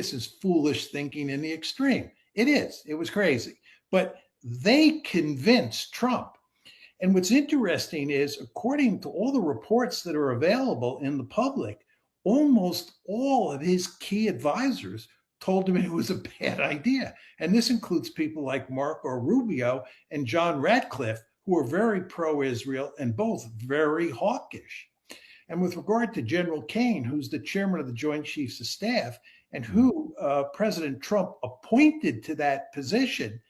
this is foolish thinking in the extreme. It is. It was crazy. But they convinced Trump. And what's interesting is, according to all the reports that are available in the public, almost all of his key advisors told him it was a bad idea. And this includes people like Marco Rubio and John Ratcliffe, who are very pro-Israel and both very hawkish. And with regard to General Kane, who's the chairman of the Joint Chiefs of Staff and who President Trump appointed to that position,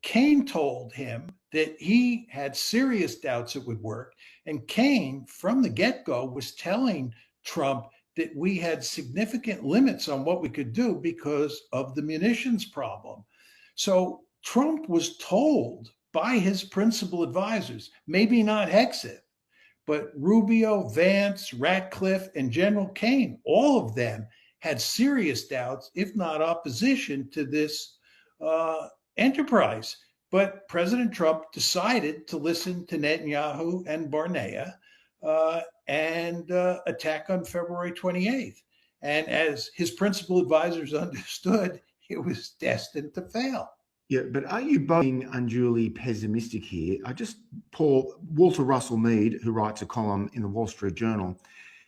Kane told him that he had serious doubts it would work. And Kane, from the get-go, was telling Trump that we had significant limits on what we could do because of the munitions problem. So Trump was told by his principal advisors, maybe not Hegseth, but Rubio, Vance, Ratcliffe, and General Kane, all of them had serious doubts, if not opposition, to this enterprise. But President Trump decided to listen to Netanyahu and Barnea and attack on February 28th. And as his principal advisors understood, it was destined to fail. Yeah, but are you both being unduly pessimistic here? Walter Russell Mead, who writes a column in the Wall Street Journal,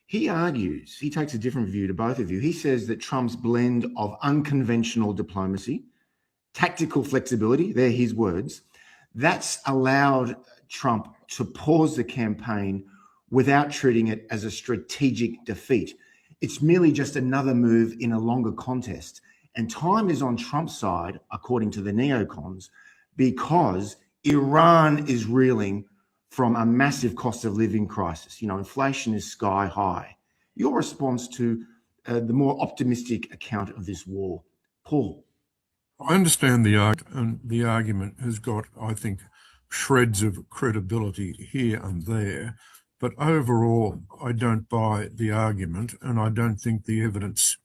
he argues, he takes a different view to both of you. He says that Trump's blend of unconventional diplomacy, tactical flexibility, they're his words, that's allowed Trump to pause the campaign without treating it as a strategic defeat. It's merely just another move in a longer contest. And time is on Trump's side, according to the neocons, because Iran is reeling from a massive cost of living crisis. You know, inflation is sky high. Your response to the more optimistic account of this war, Paul? I understand the argument has got, I think, shreds of credibility here and there, but overall, I don't buy the argument, and I don't think the evidence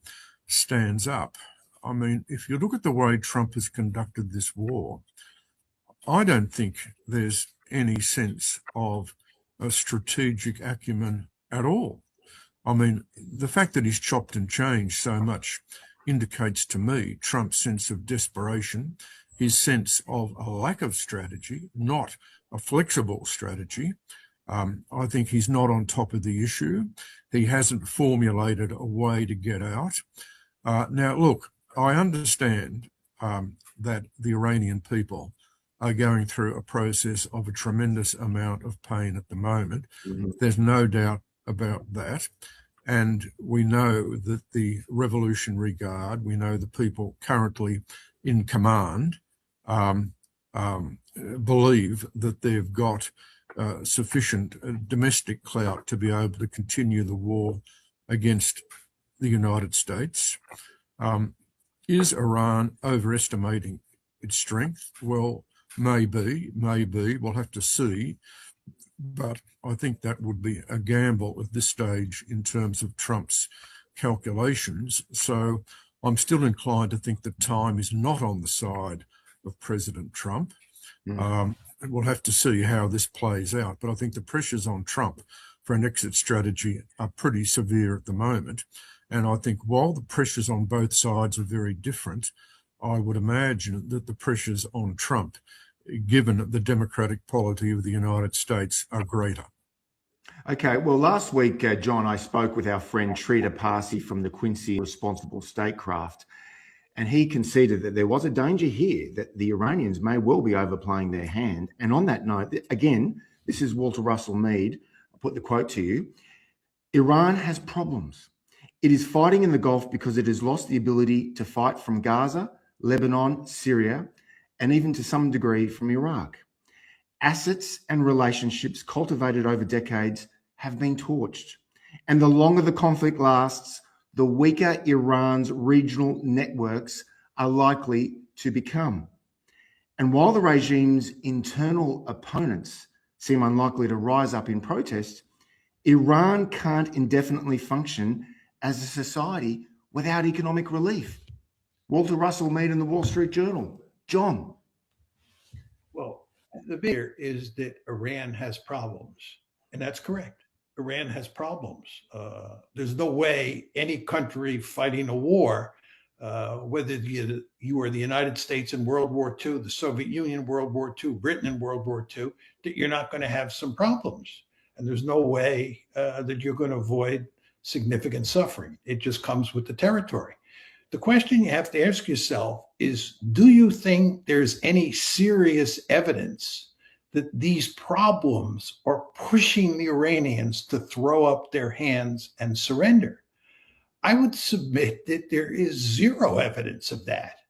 stands up. I mean, if you look at the way Trump has conducted this war, I don't think there's any sense of a strategic acumen at all. I mean, the fact that he's chopped and changed so much indicates to me Trump's sense of desperation, his sense of a lack of strategy, not a flexible strategy. I think he's not on top of the issue. He hasn't formulated a way to get out. Now, look, I understand that the Iranian people are going through a process of a tremendous amount of pain at the moment. Mm-hmm. There's no doubt about that. And we know that the Revolutionary Guard, we know the people currently in command believe that they've got sufficient domestic clout to be able to continue the war against the United States. Is Iran overestimating its strength? Well, maybe. We'll have to see. But I think that would be a gamble at this stage in terms of Trump's calculations. So I'm still inclined to think that time is not on the side of President Trump. And we'll have to see how this plays out. But I think the pressures on Trump for an exit strategy are pretty severe at the moment. And I think while the pressures on both sides are very different, I would imagine that the pressures on Trump, given the democratic polity of the United States, are greater. Okay, well, last week, John, I spoke with our friend Sridhar Parsi from the Quincy Responsible Statecraft, and he conceded that there was a danger here that the Iranians may well be overplaying their hand. And on that note, again, this is Walter Russell Mead. I'll put the quote to you. Iran has problems. It is fighting in the Gulf because it has lost the ability to fight from Gaza, Lebanon, Syria, and even to some degree from Iraq. Assets and relationships cultivated over decades have been torched. And the longer the conflict lasts, the weaker Iran's regional networks are likely to become. And while the regime's internal opponents seem unlikely to rise up in protest, Iran can't indefinitely function as a society without economic relief. Walter Russell Mead in the Wall Street Journal. John. Well, the fear is that Iran has problems, and that's correct. Iran has problems. There's no way any country fighting a war whether you are the United States in World War II, the Soviet Union in World War II, Britain in World War II, that you're not going to have some problems. And there's no way that you're going to avoid significant suffering. It just comes with the territory. The question you have to ask yourself is, do you think there's any serious evidence that these problems are pushing the Iranians to throw up their hands and surrender? I would submit that there is zero evidence of that.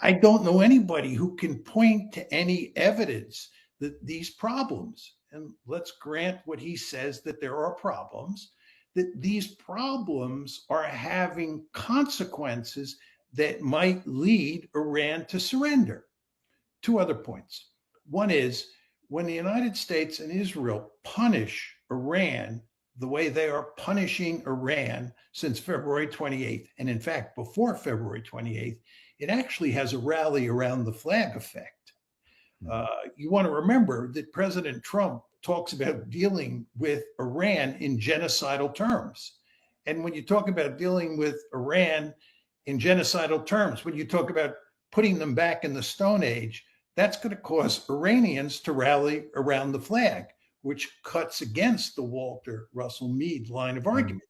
I don't know anybody who can point to any evidence that these problems, and let's grant what he says, that there are problems, that these problems are having consequences that might lead Iran to surrender. Two other points. One is, when the United States and Israel punish Iran the way they are punishing Iran since February 28th, and in fact, before February 28th, it actually has a rally around the flag effect. You want to remember that President Trump talks about dealing with Iran in genocidal terms. And when you talk about dealing with Iran in genocidal terms, when you talk about putting them back in the Stone Age, that's going to cause Iranians to rally around the flag, which cuts against the Walter Russell Mead line of argument.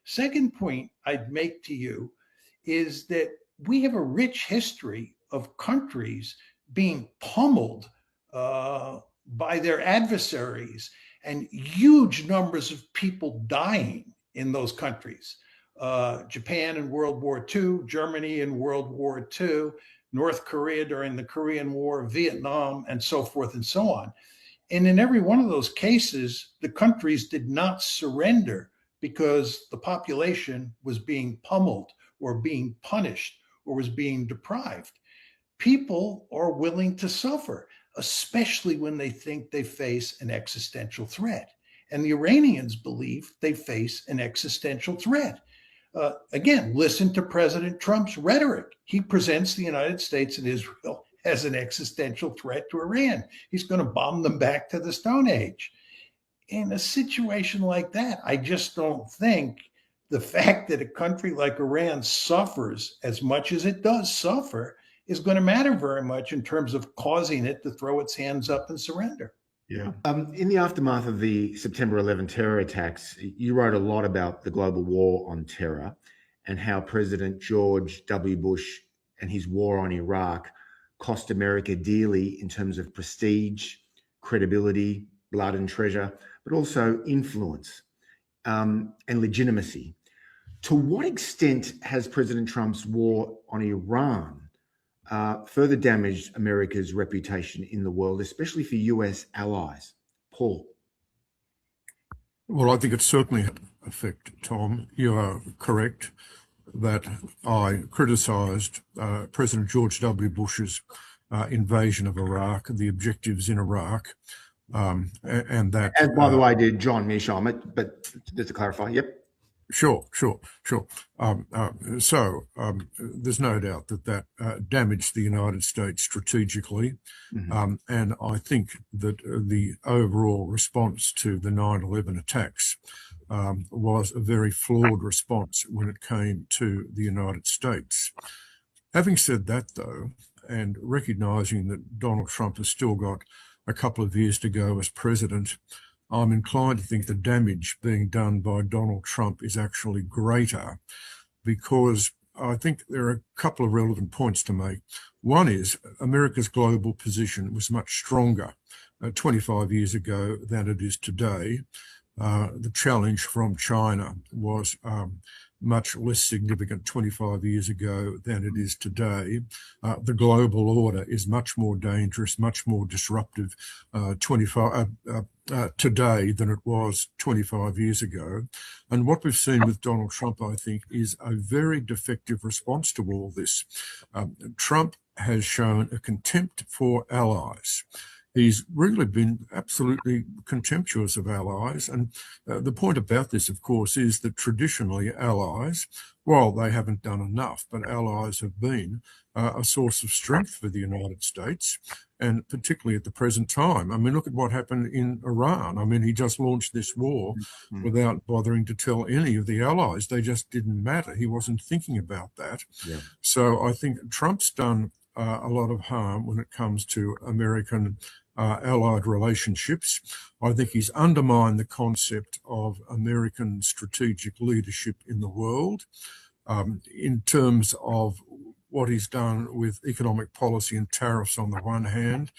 Second point I'd make to you is that we have a rich history of countries being pummeled by their adversaries and huge numbers of people dying in those countries. Japan in World War II, Germany in World War II, North Korea during the Korean War, Vietnam, and so forth and so on. And in every one of those cases, the countries did not surrender because the population was being pummeled or being punished or was being deprived. People are willing to suffer, especially when they think they face an existential threat. And the Iranians believe they face an existential threat. Again, listen to President Trump's rhetoric. He presents the United States and Israel as an existential threat to Iran. He's going to bomb them back to the Stone Age. In a situation like that, I just don't think the fact that a country like Iran suffers as much as it does suffer is going to matter very much in terms of causing it to throw its hands up and surrender. Yeah. In the aftermath of the September 11 terror attacks, you wrote a lot about the global war on terror and how President George W. Bush and his war on Iraq cost America dearly in terms of prestige, credibility, blood and treasure, but also influence and legitimacy. To what extent has President Trump's war on Iran further damaged America's reputation in the world, especially for US allies? Paul. Well, I think it certainly had an effect, Tom. You are correct that I criticised President George W. Bush's invasion of Iraq, the objectives in Iraq, and that... And by the way, did John Mearsheimer, but just to clarify, yep. Sure. So there's no doubt that damaged the United States strategically. Mm-hmm. And I think that the overall response to the 9/11 attacks was a very flawed response when it came to the United States. Having said that, though, and recognising that Donald Trump has still got a couple of years to go as president, I'm inclined to think the damage being done by Donald Trump is actually greater, because I think there are a couple of relevant points to make. One is America's global position was much stronger 25 years ago than it is today. The challenge from China was much less significant 25 years ago than it is today. The global order is much more dangerous, much more disruptive today than it was 25 years ago. And what we've seen with Donald Trump, I think, is a very defective response to all this. Trump has shown a contempt for allies. he's really been absolutely contemptuous of allies. And the point about this, of course, is that traditionally allies, while they haven't done enough, but allies have been a source of strength for the United States, and particularly at the present time. I mean, look at what happened in Iran. I mean, he just launched this war without bothering to tell any of the allies. They just didn't matter. He wasn't thinking about that. Yeah. So I think Trump's done a lot of harm when it comes to American allied relationships. I think he's undermined the concept of American strategic leadership in the world in terms of what he's done with economic policy and tariffs on the one hand,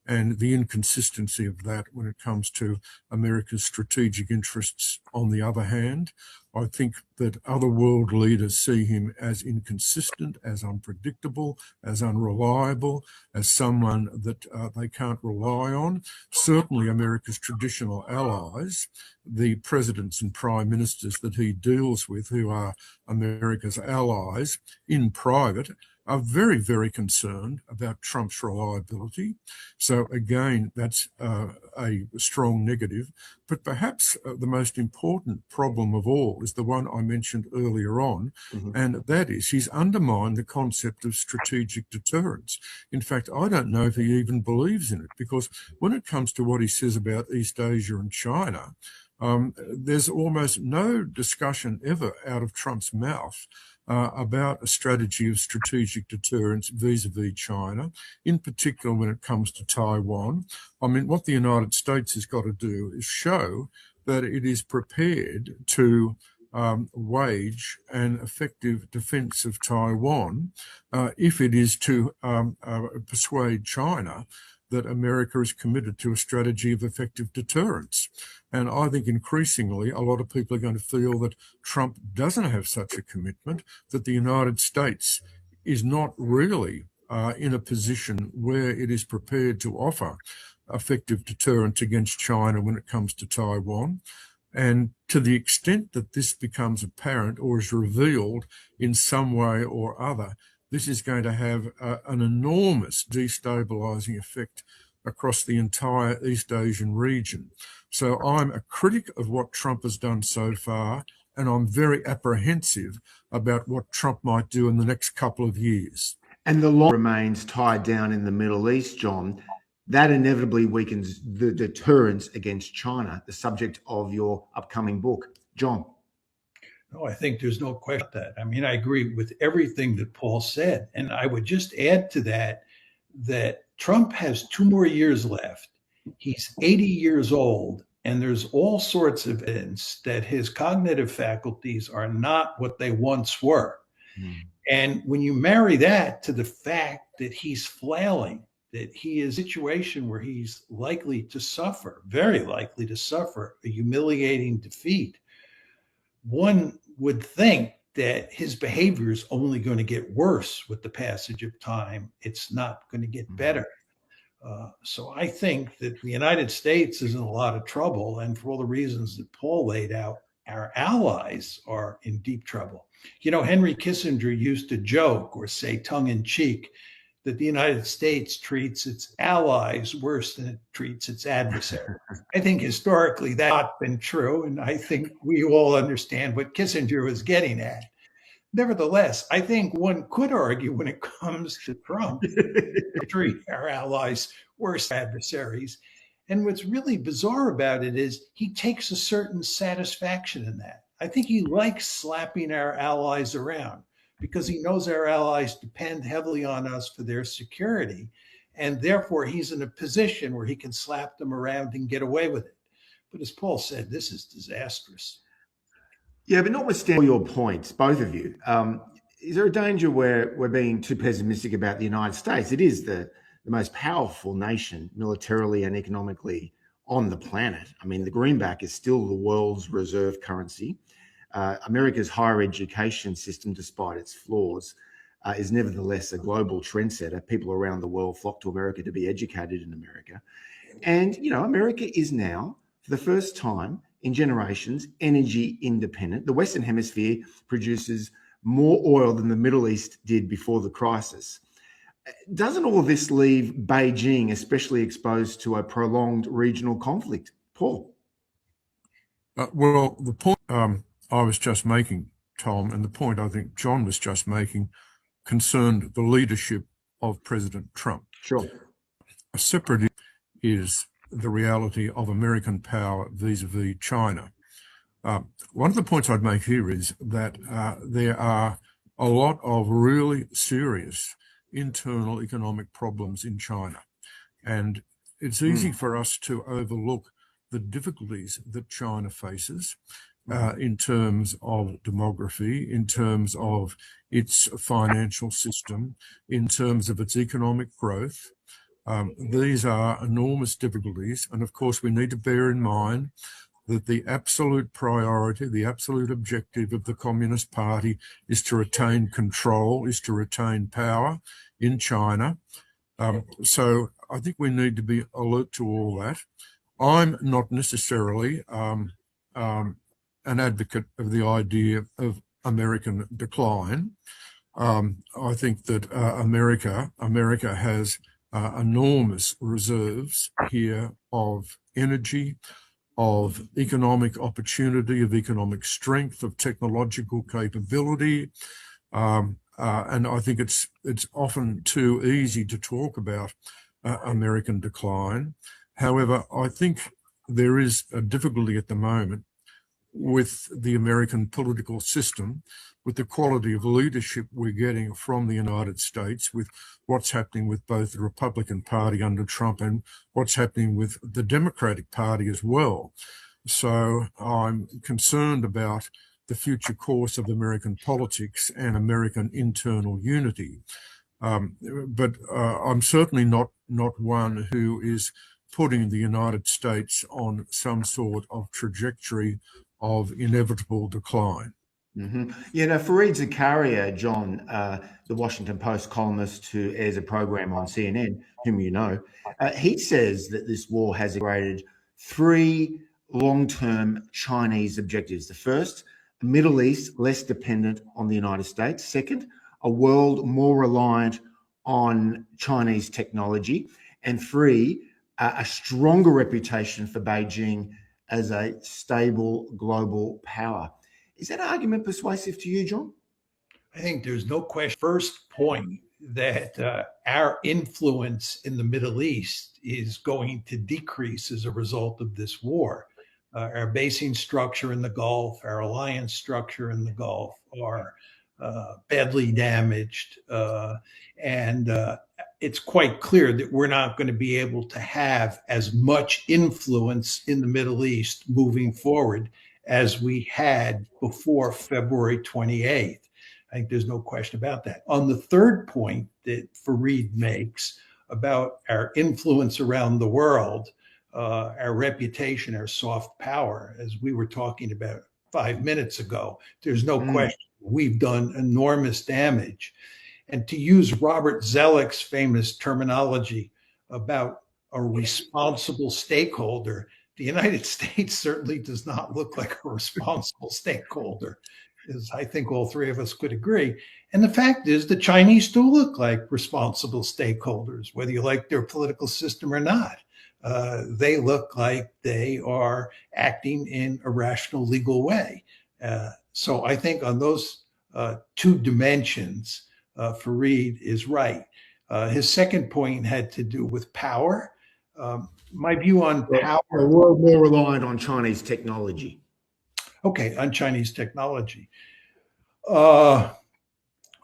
and the inconsistency of that when it comes to America's strategic interests on the other hand. I think that other world leaders see him as inconsistent, as unpredictable, as unreliable, as someone that they can't rely on. Certainly America's traditional allies, the presidents and prime ministers that he deals with, who are America's allies in private, are very, very concerned about Trump's reliability. So again, that's a strong negative. But perhaps the most important problem of all is the one I mentioned earlier on, and that is he's undermined the concept of strategic deterrence. In fact, I don't know if he even believes in it, because when it comes to what he says about East Asia and China, there's almost no discussion ever out of Trump's mouth about a strategy of strategic deterrence vis-a-vis China, in particular when it comes to Taiwan. I mean, what the United States has got to do is show that it is prepared to wage an effective defence of Taiwan if it is to persuade China that America is committed to a strategy of effective deterrence. And I think increasingly a lot of people are going to feel that Trump doesn't have such a commitment, that the United States is not really in a position where it is prepared to offer effective deterrence against China when it comes to Taiwan. And to the extent that this becomes apparent or is revealed in some way or other, this is going to have an enormous destabilizing effect across the entire East Asian region. So I'm a critic of what Trump has done so far, and I'm very apprehensive about what Trump might do in the next couple of years. And the law remains tied down in the Middle East, John. That inevitably weakens the deterrence against China, the subject of your upcoming book. John. No, I think there's no question about that. I mean, I agree with everything that Paul said. And I would just add to that, that Trump has 2 more years left. He's 80 years old, and there's all sorts of evidence that his cognitive faculties are not what they once were. And when you marry that to the fact that he's flailing, that he is in a situation where he's likely to suffer, very likely to suffer a humiliating defeat, one would think that his behavior is only going to get worse with the passage of time. It's not going to get better. So I think that the United States is in a lot of trouble. And for all the reasons that Paul laid out, our allies are in deep trouble. You know, Henry Kissinger used to joke or say tongue in cheek that the United States treats its allies worse than it treats its adversaries. I think historically that's not been true, and I think we all understand what Kissinger was getting at. Nevertheless, I think one could argue when it comes to Trump, to treat our allies worse than adversaries. And what's really bizarre about it is he takes a certain satisfaction in that. I think he likes slapping our allies around, because he knows our allies depend heavily on us for their security. And therefore, he's in a position where he can slap them around and get away with it. But as Paul said, this is disastrous. Yeah, but notwithstanding your points, both of you, is there a danger where we're being too pessimistic about the United States? It is the most powerful nation militarily and economically on the planet. I mean, the greenback is still the world's reserve currency. America's higher education system, despite its flaws, is nevertheless a global trendsetter. People around the world flock to America to be educated in America. And, you know, America is now, for the first time in generations, energy independent. The Western Hemisphere produces more oil than the Middle East did before the crisis. Doesn't all this leave Beijing especially exposed to a prolonged regional conflict? Paul? Well, the point I was just making, Tom, and the point I think John was just making concerned the leadership of President Trump. Sure. A separate is the reality of American power vis-a-vis China. One of the points I'd make here is that there are a lot of really serious internal economic problems in China. And it's easy for us to overlook the difficulties that China faces in terms of demography, in terms of its financial system, in terms of its economic growth. These are enormous difficulties. And of course, we need to bear in mind that the absolute priority, the absolute objective of the Communist Party is to retain control, is to retain power in China. So I think we need to be alert to all that. I'm not necessarily an advocate of the idea of American decline. I think that America has enormous reserves here of energy, of economic opportunity, of economic strength, of technological capability. And I think it's often too easy to talk about American decline. However, I think there is a difficulty at the moment with the American political system, with the quality of leadership we're getting from the United States, with what's happening with both the Republican Party under Trump and what's happening with the Democratic Party as well. So I'm concerned about the future course of American politics and American internal unity. But I'm certainly not one who is putting the United States on some sort of trajectory of inevitable decline. Mm-hmm. You know, Fareed Zakaria, John, the Washington Post columnist who airs a program on CNN, whom you know, he says that this war has created three long-term Chinese objectives. The first, a Middle East less dependent on the United States. Second, a world more reliant on Chinese technology. And three, a stronger reputation for Beijing as a stable global power. Is that argument persuasive to you, John? I think there's no question. First point that our influence in the Middle East is going to decrease as a result of this war. Our basing structure in the Gulf, our alliance structure in the Gulf are badly damaged. And it's quite clear that we're not going to be able to have as much influence in the Middle East moving forward as we had before February 28th. I think there's no question about that. On the third point that Fareed makes about our influence around the world, our reputation, our soft power, as we were talking about 5 minutes ago, there's no question we've done enormous damage. And to use Robert Zoellick's famous terminology about a responsible stakeholder, the United States certainly does not look like a responsible stakeholder, as I think all three of us could agree. And the fact is, the Chinese do look like responsible stakeholders, whether you like their political system or not. They look like they are acting in a rational, legal way. So I think on those two dimensions, Fareed is right. His second point had to do with power. My view on power. A world more reliant on Chinese technology. Okay, on Chinese technology.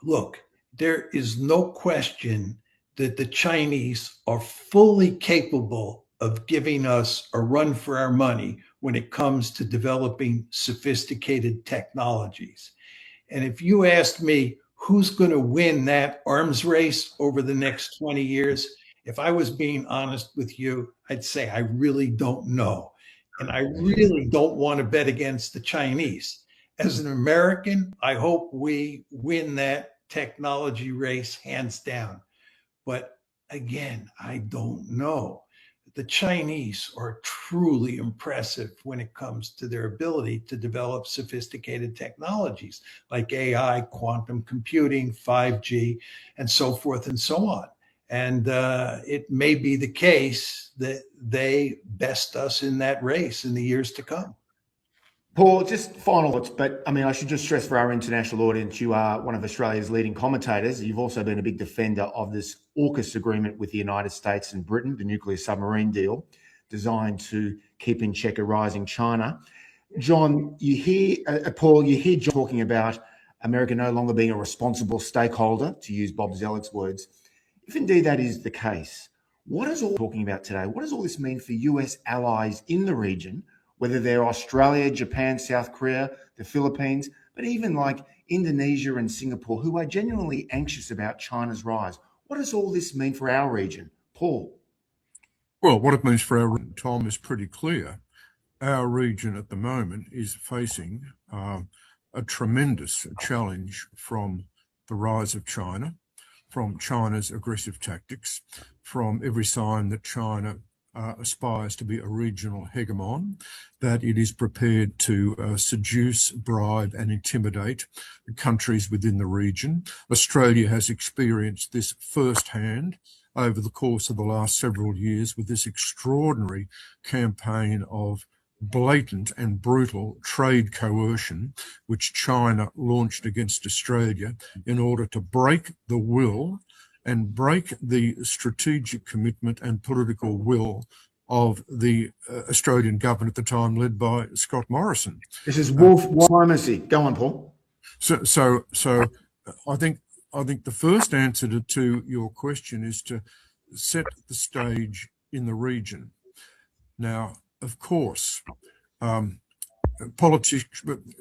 Look, there is no question that the Chinese are fully capable of giving us a run for our money when it comes to developing sophisticated technologies. And if you asked me who's going to win that arms race over the next 20 years, if I was being honest with you, I'd say I really don't know. And I really don't want to bet against the Chinese. As an American, I hope we win that technology race hands down. But again, I don't know. The Chinese are truly impressive when it comes to their ability to develop sophisticated technologies like AI, quantum computing, 5G, and so forth and so on. And it may be the case that they best us in that race in the years to come. Paul, just final thoughts, but I mean, I should just stress for our international audience, you are one of Australia's leading commentators. You've also been a big defender of this AUKUS agreement with the United States and Britain, the nuclear submarine deal, designed to keep in check a rising China. John, you hear, Paul, you hear John talking about America no longer being a responsible stakeholder, to use Bob Zellick's words. If indeed that is the case, what is all talking about today? What does all this mean for US allies in the region, whether they're Australia, Japan, South Korea, the Philippines, but even like Indonesia and Singapore, who are genuinely anxious about China's rise? What does all this mean for our region? Paul? Well, what it means for our region, Tom, is pretty clear. Our region at the moment is facing a tremendous challenge from the rise of China, from China's aggressive tactics, from every sign that China aspires to be a regional hegemon, that it is prepared to seduce, bribe and intimidate countries within the region. Australia has experienced this firsthand over the course of the last several years with this extraordinary campaign of blatant and brutal trade coercion, which China launched against Australia in order to break the will and break the strategic commitment and political will of the Australian government at the time, led by Scott Morrison. This is wolf diplomacy. Go on, Paul. So I think the first answer to your question is to set the stage in the region. Now, of course,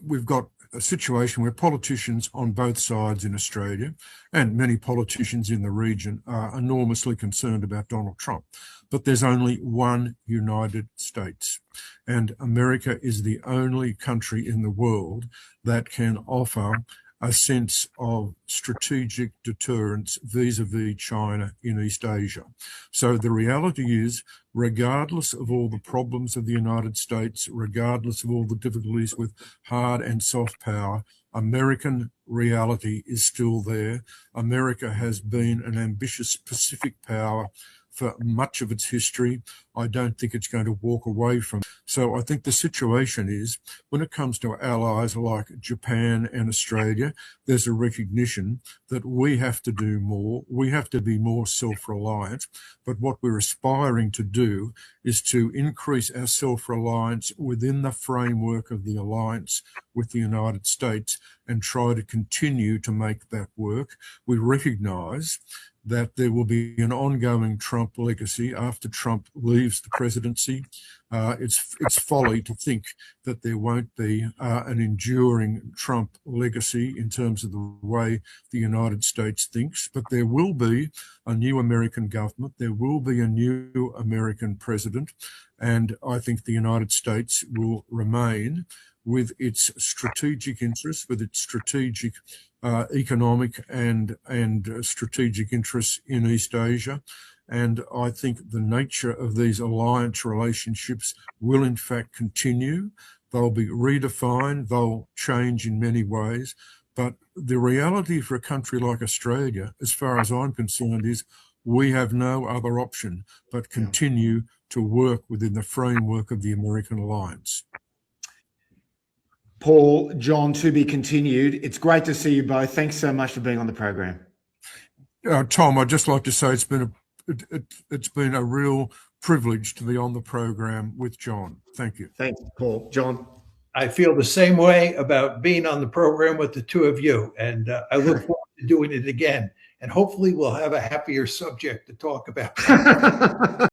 we've got a situation where politicians on both sides in Australia and many politicians in the region are enormously concerned about Donald Trump. But there's only one United States, and America is the only country in the world that can offer a sense of strategic deterrence vis-a-vis China in East Asia. So the reality is, regardless of all the problems of the United States, regardless of all the difficulties with hard and soft power, American reality is still there. America has been an ambitious Pacific power for much of its history. I don't think it's going to walk away from it. So I think the situation is, when it comes to allies like Japan and Australia, there's a recognition that we have to do more. We have to be more self-reliant. But what we're aspiring to do is to increase our self-reliance within the framework of the alliance with the United States and try to continue to make that work. We recognize that there will be an ongoing Trump legacy after Trump leaves the presidency. It's folly to think that there won't be an enduring Trump legacy in terms of the way the United States thinks, but there will be a new American government, there will be a new American president, and I think the United States will remain with its strategic interests, with its strategic economic and strategic interests in East Asia. And I think the nature of these alliance relationships will in fact continue. They'll be redefined, they'll change in many ways. But the reality for a country like Australia, as far as I'm concerned, is we have no other option but continue to work within the framework of the American alliance. Paul, John, to be continued. It's great to see you both. Thanks so much for being on the program. Tom, I'd just like to say it's been a real privilege to be on the program with John. Thank you. Thanks, Paul. John? I feel the same way about being on the program with the two of you, and I look forward to doing it again. And hopefully we'll have a happier subject to talk about.